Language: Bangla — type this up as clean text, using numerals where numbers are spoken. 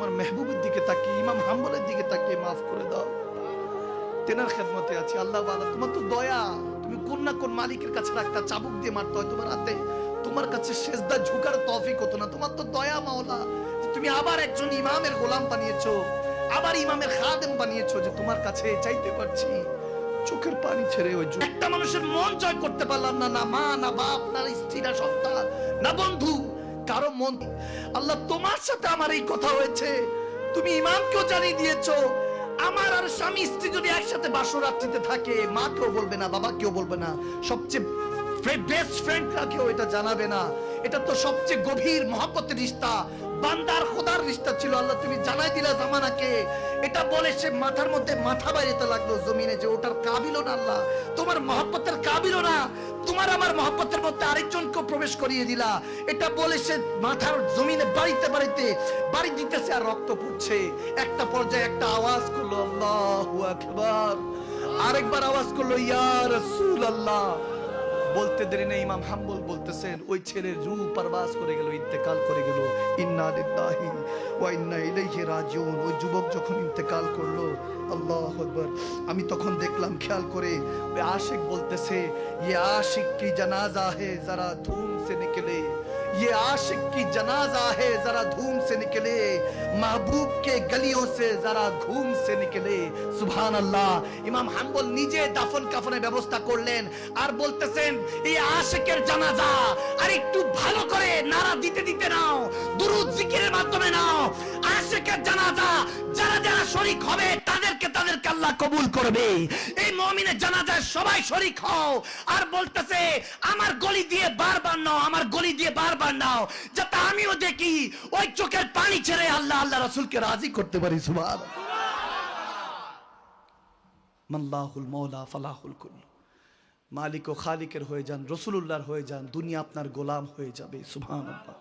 তোমার মেহবুবের দিকে তাকিয়ে, ইমাম হাম্বলের দিকে তাকিয়ে মাফ করে দাও। তেনার খেদমতে আছি আল্লাহ ওয়ালা, তোমার তো দয়া, তুমি কোন না কোন মালিকের কাছে রাখতা, চাবুক দিয়ে মারতে হয় তোমার হাতে, তোমার কাছে সেজদা ঝুঁকার তৌফিক হতো না। তোমার তো দয়া মাওলা, তুমি আবার একজন ইমামের গোলাম বানিয়েছো, আবার ইমামের খাদেম বানিয়েছো, যে তোমার কাছে চাইতে পারছি। চোখের পানি ছেড়ে ওই একটা মানুষের মন জয় করতে পারলাম না, না মা, না বাপ, না স্ত্রী, না সন্তান, না বন্ধু, কারো মন। আল্লাহ তোমার সাথে আমার এই কথা হয়েছে, তুমি ইমামকেও জানিয়ে দিয়েছো। আমার আর স্বামী স্ত্রী যদি একসাথে বাসরাত্রিতে থাকে, মা কেউ বলবে না, বাবা কেউ বলবে না, সবচেয়ে বেস্ট ফ্রেন্ডরা কেউ এটা জানাবে না। এটা তো সবচেয়ে গভীর মহব্বতের রিশতা, বান্দার খোদার রিশতা ছিল। আল্লাহ তুমি জানাই দিলা জামানাকে। এটা বলে সে মাথার মধ্যে মাথা বাইরেতে লাগলো জমিনে, যে ওটার কাবিলও না, আল্লাহ তোমার মহব্বতের কাবিলও না, তোমার আমার মহব্বতের মধ্যে আরেকজনকে প্রবেশ করিয়ে দিলা। এটা বলে সে মাথার জমিনে বাড়িতে বাড়িতে বাড়ি দিতেছে আর রক্ত পড়ছে। একটা পর্যায়ে একটা আওয়াজ করলো আল্লাহু আকবার, আরেকবার আওয়াজ করলো ইয়া রাসূলুল্লাহ। বলতে দেরি নেই, ইমাম হাম্বল বলতেছেন ওই ছেলের রূহ পারবাস করে গেল, ইন্তেকাল করে গেল। ইন্না লিল্লাহি ওয়া ইন্না ইলাইহি রাজিউন। ওই যুবক যখন ইন্তেকাল করলো, আল্লাহু আকবার, আমি তখন দেখলাম খেয়াল করে, ওই আশিক বলতেছে ये आशिक की जनाजा है जरा धूम से निकले, ये आशिक की जनाजा है जरा धूम से निकले, महबूब के गलियों से जरा घूम से निकले। सुभान अल्लाह। ইমাম হাম্বল নিজে দাফন কাফনের ব্যবস্থা করলেন আর বলতেছেন এই আশিকের জানাজা আর একটু ভালো করে নারা দিতে দিতে নাও, দুরূদ জিকিরের মাধ্যমে নাও। আশিকের জানাজা যারা যারা শরীক হবে তাদেরকে আল্লাহ কবুল করবে। এই মুমিনের জানাজায় সবাই শরীক হও। আর বলতেছে আমার গলি দিয়ে বারবার নাও, আমার গলি দিয়ে বারবার নাও, যাতে আমিও দেখি ওই চোখের পানি ছেড়ে আল্লাহ আল্লাহ রাসূলকে রাজি করতে পারি। সুবহানাল্লাহ। মাল্লাহুল মাওলা ফালাহুল কুল। মালিক ও খালিকের হয়ে যান, রাসূলুল্লাহর হয়ে যান, দুনিয়া আপনার গোলাম হয়ে যাবে। সুবহানাল্লাহ।